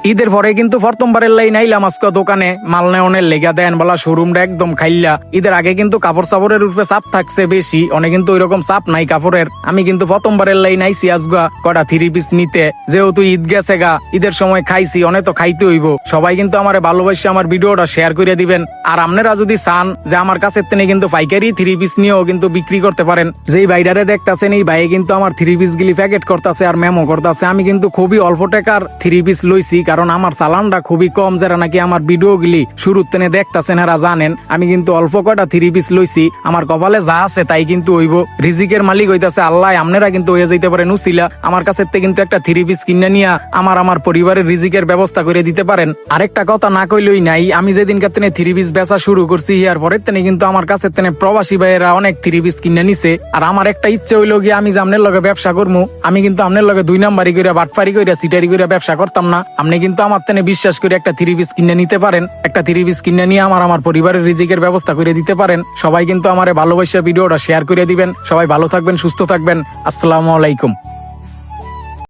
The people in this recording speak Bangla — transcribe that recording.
ঈদের পরে কিন্তু প্রথমবারের লাইন আইলাম আজকে দোকানে মাল নেওয়ানের লেগা দেন বলা শোরুমটা একদম খাইলা। ঈদের আগে কিন্তু কাপড় সাপড়ের উপরে চাপ থাকছে বেশি, অনেক কিন্তু ওইরকম চাপ নাই কাপড়ের। আমি কিন্তু প্রথমবারের লাইন আইসি আজগা কটা 3 পিস নিতে, যেহেতু ঈদ গেছে গা, ঈদের সময় খাইছি, অনেক তো খাইতে হইব। সবাই কিন্তু আমার ভালোবাসে আমার ভিডিওটা শেয়ার করে দিবেন। আর আপনারা যদি চান যে আমার কাছে তিনি কিন্তু পাইকারি 3 পিস নিয়েও কিন্তু বিক্রি করতে পারেন। যেই বাইডারে দেখতেছেন এই ভাই কিন্তু আমার 3 পিস গুলি প্যাকেট করতেছে আর মেমো করতেছে। আমি কিন্তু খুবই অল্প টাকার 3 পিস লইছি, কারণ আমার চালানটা খুবই কম। যারা নাকি আমার ভিডিও গুলি শুরুর তেনে দেখতেছেন এরা জানেন আমি কিন্তু অল্প কয়টা 3 পিস লইছি। আমার কপালে যা আছে তাই কিন্তু হইব। রিজিকের মালিক হইতাছে আল্লাহ। আপনারা কিন্তু হয়ে যাইতে পারেন উসিলা, আমার কাছে কিন্তু একটা 3 পিস কিনে নিয়ে আমার পরিবারের রিজিকের ব্যবস্থা করে দিতে পারেন। আরেকটা কথা না কইলই নাই, আমি যেদিন কাতে 3 পিস বেচা শুরু করছি ইয়ার পরের তেনে কিন্তু আমার কাছে তেনে প্রবাসী ভাইয়েরা অনেক 3 পিস কিনে নিছে। আর আমার একটা ইচ্ছে হইলো গিয়ে আমি যে আপনার লগে ব্যবসা করবো, আমি কিন্তু আপনার লগে 2 নাম্বারি করে বাটপারি করে সিটারি করে ব্যবসা করতাম না। আপনি কিন্তু আমার তেনে বিশ্বাস করে একটা 3 পিস কিনে নিতে পারেন। একটা 3 পিস কিনে নিয়ে আমার পরিবারের রিজিকের ব্যবস্থা করে দিতে পারেন। সবাই কিন্তু আমার ভালোবাসা ভিডিওটা শেয়ার করে দিবেন। সবাই ভালো থাকবেন, সুস্থ থাকবেন। আসসালামু আলাইকুম।